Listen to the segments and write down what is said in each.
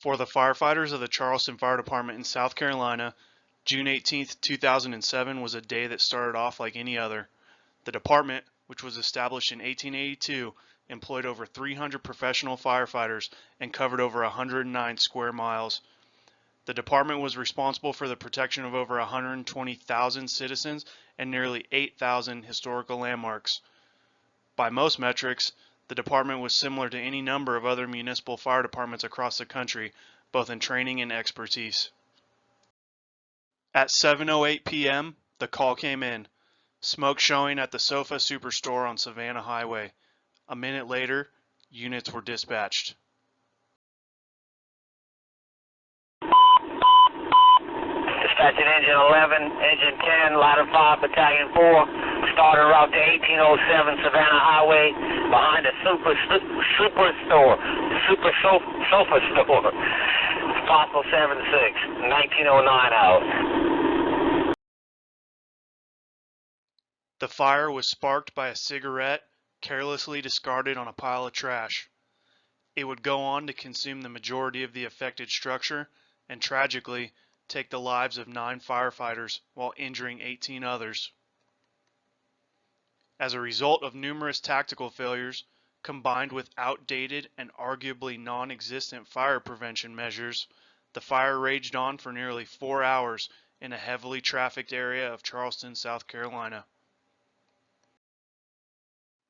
For the firefighters of the Charleston Fire Department in South Carolina, June 18, 2007 was a day that started off like any other. The department, which was established in 1882, employed over 300 professional firefighters and covered over 109 square miles. The department was responsible for the protection of over 120,000 citizens and nearly 8,000 historical landmarks. By most metrics, the department was similar to any number of other municipal fire departments across the country, both in training and expertise. At 7:08 p.m., the call came in. Smoke showing at the Sofa Superstore on Savannah Highway. A minute later, units were dispatched. Dispatching Engine 11, Engine 10, Ladder 5, Battalion 4, started route to 1807 Savannah Highway behind the Super Sofa Store. Possible 76, 1909 out. The fire was sparked by a cigarette carelessly discarded on a pile of trash. It would go on to consume the majority of the affected structure and, tragically, take the lives of 9 firefighters while injuring 18 others. As a result of numerous tactical failures, combined with outdated and arguably non-existent fire prevention measures, the fire raged on for nearly 4 hours in a heavily trafficked area of Charleston, South Carolina.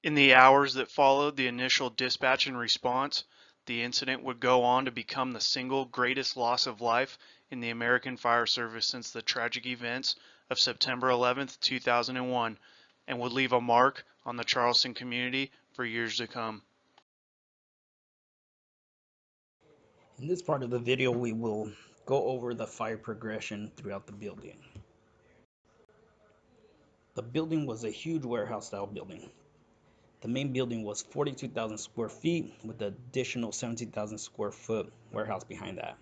In the hours that followed the initial dispatch and response, the incident would go on to become the single greatest loss of life in the American Fire Service since the tragic events of September 11, 2001, and would leave a mark on the Charleston community for years to come. In this part of the video, we will go over the fire progression throughout the building. The building was a huge warehouse-style building. The main building was 42,000 square feet with the additional 17,000 square foot warehouse behind that.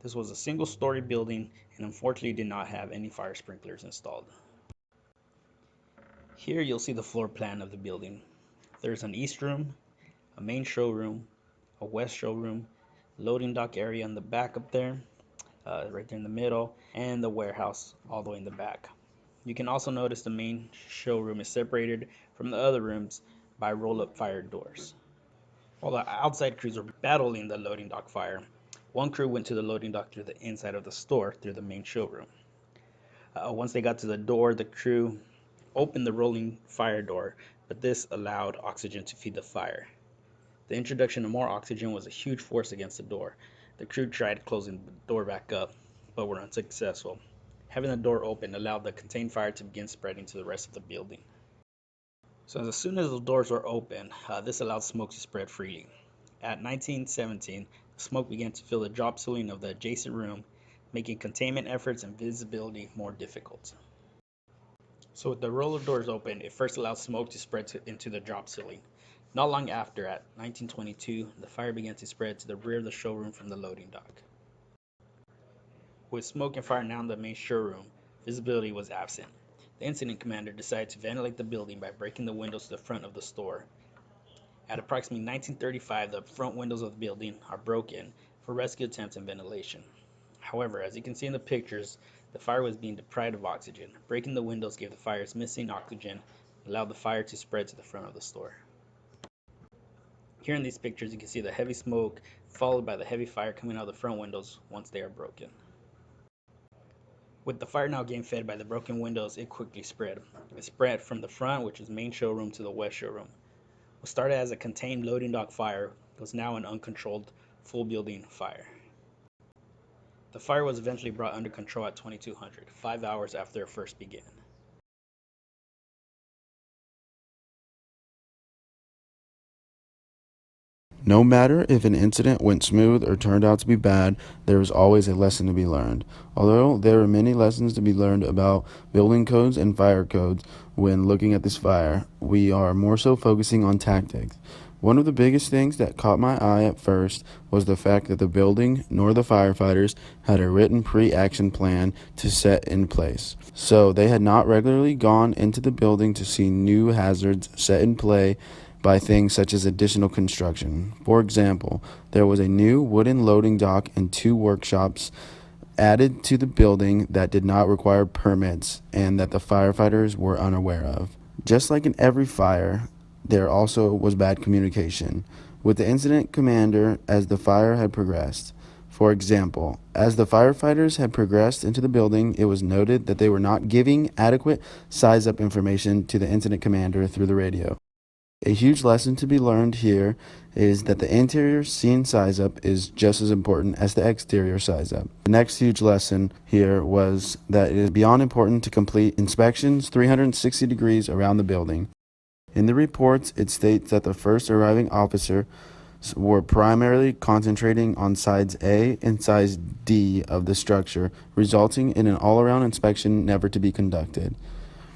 This was a single-story building and unfortunately did not have any fire sprinklers installed. Here you'll see the floor plan of the building. There's an east room, a main showroom, a west showroom, loading dock area in the back up there, right there in the middle, and the warehouse all the way in the back. You can also notice the main showroom is separated from the other rooms by roll-up fire doors. While the outside crews were battling the loading dock fire, one crew went to the loading dock through the inside of the store through the main showroom. Once they got to the door, the crew opened the rolling fire door, but this allowed oxygen to feed the fire. The introduction of more oxygen was a huge force against the door. The crew tried closing the door back up, but were unsuccessful. Having the door open allowed the contained fire to begin spreading to the rest of the building. So as soon as the doors were open, this allowed smoke to spread freely. At 1917, smoke began to fill the drop ceiling of the adjacent room, making containment efforts and visibility more difficult. So with the roller doors open, it first allowed smoke to spread into the drop ceiling. Not long after, at 1922, the fire began to spread to the rear of the showroom from the loading dock. With smoke and fire now in the main showroom, visibility was absent. The incident commander decided to ventilate the building by breaking the windows to the front of the store. At approximately 1935, the front windows of the building are broken for rescue attempts and ventilation. However, as you can see in the pictures, the fire was being deprived of oxygen. Breaking the windows gave the fire its missing oxygen and allowed the fire to spread to the front of the store. Here in these pictures, you can see the heavy smoke followed by the heavy fire coming out of the front windows once they are broken. With the fire now getting fed by the broken windows, it quickly spread. It spread from the front, which is main showroom, to the west showroom. What started as a contained loading dock fire was now an uncontrolled full building fire. The fire was eventually brought under control at 2200, 5 hours after it first began. No matter if an incident went smooth or turned out to be bad, there is always a lesson to be learned. Although there are many lessons to be learned about building codes and fire codes when looking at this fire, we are more so focusing on tactics. One of the biggest things that caught my eye at first was the fact that the building nor the firefighters had a written pre-action plan to set in place. So they had not regularly gone into the building to see new hazards set in play by things such as additional construction. For example, there was a new wooden loading dock and 2 workshops added to the building that did not require permits and that the firefighters were unaware of. Just like in every fire, there also was bad communication with the incident commander as the fire had progressed. For example, as the firefighters had progressed into the building, it was noted that they were not giving adequate size-up information to the incident commander through the radio. A huge lesson to be learned here is that the interior scene size-up is just as important as the exterior size-up. The next huge lesson here was that it is beyond important to complete inspections 360 degrees around the building. In the reports, it states that the first arriving officer were primarily concentrating on sides A and size D of the structure, resulting in an all-around inspection never to be conducted.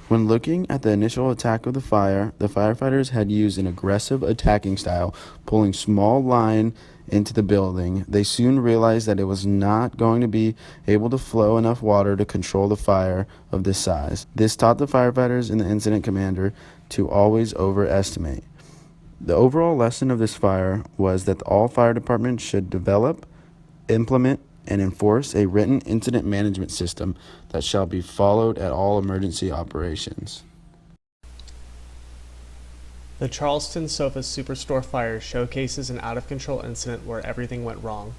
When looking at the initial attack of the fire, the firefighters had used an aggressive attacking style, pulling small line into the building. They soon realized that it was not going to be able to flow enough water to control the fire of this size. This taught the firefighters and the incident commander to always overestimate. The overall lesson of this fire was that all fire departments should develop, implement, and enforce a written incident management system that shall be followed at all emergency operations. The Charleston Sofa Superstore fire showcases an out-of-control incident where everything went wrong.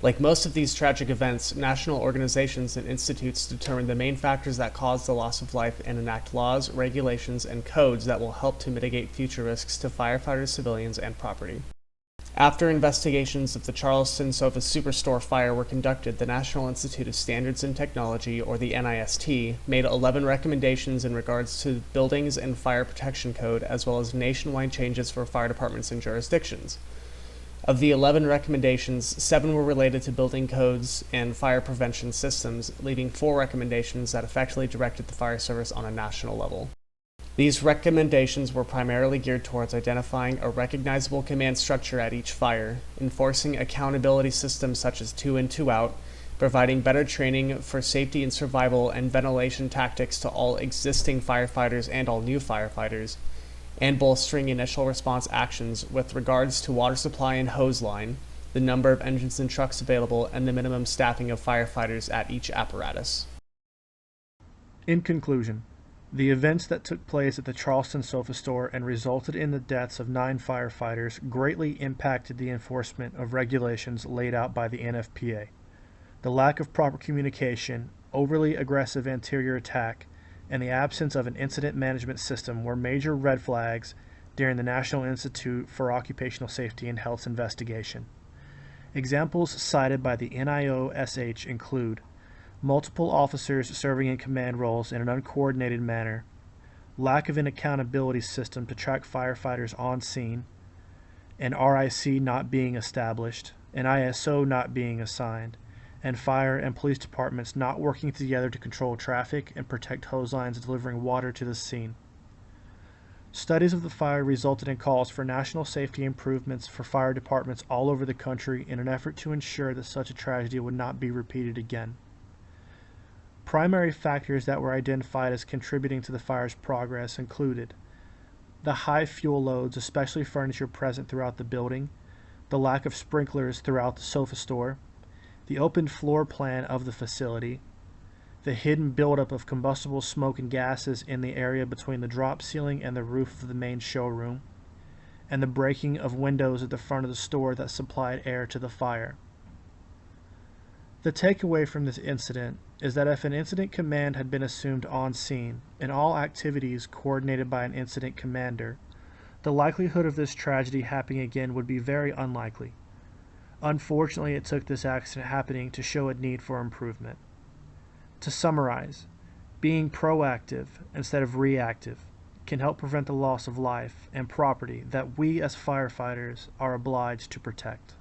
Like most of these tragic events, national organizations and institutes determine the main factors that cause the loss of life and enact laws, regulations, and codes that will help to mitigate future risks to firefighters, civilians, and property. After investigations of the Charleston Sofa Superstore fire were conducted, the National Institute of Standards and Technology, or the NIST, made 11 recommendations in regards to buildings and fire protection code, as well as nationwide changes for fire departments and jurisdictions. Of the 11 recommendations, 7 were related to building codes and fire prevention systems, leaving 4 recommendations that effectively directed the fire service on a national level. These recommendations were primarily geared towards identifying a recognizable command structure at each fire, enforcing accountability systems such as 2 in, 2 out, providing better training for safety and survival and ventilation tactics to all existing firefighters and all new firefighters, and bolstering initial response actions with regards to water supply and hose line, the number of engines and trucks available, and the minimum staffing of firefighters at each apparatus. In conclusion, the events that took place at the Charleston Sofa Store and resulted in the deaths of 9 firefighters greatly impacted the enforcement of regulations laid out by the NFPA. The lack of proper communication, overly aggressive interior attack, and the absence of an incident management system were major red flags during the National Institute for Occupational Safety and Health's investigation. Examples cited by the NIOSH include multiple officers serving in command roles in an uncoordinated manner, lack of an accountability system to track firefighters on scene, an RIC not being established, an ISO not being assigned, and fire and police departments not working together to control traffic and protect hose lines delivering water to the scene. Studies of the fire resulted in calls for national safety improvements for fire departments all over the country in an effort to ensure that such a tragedy would not be repeated again. Primary factors that were identified as contributing to the fire's progress included the high fuel loads, especially furniture present throughout the building, the lack of sprinklers throughout the sofa store, the open floor plan of the facility, the hidden buildup of combustible smoke and gases in the area between the drop ceiling and the roof of the main showroom, and the breaking of windows at the front of the store that supplied air to the fire. The takeaway from this incident is that if an incident command had been assumed on scene and all activities coordinated by an incident commander, the likelihood of this tragedy happening again would be very unlikely. Unfortunately, it took this accident happening to show a need for improvement. To summarize, being proactive instead of reactive can help prevent the loss of life and property that we as firefighters are obliged to protect.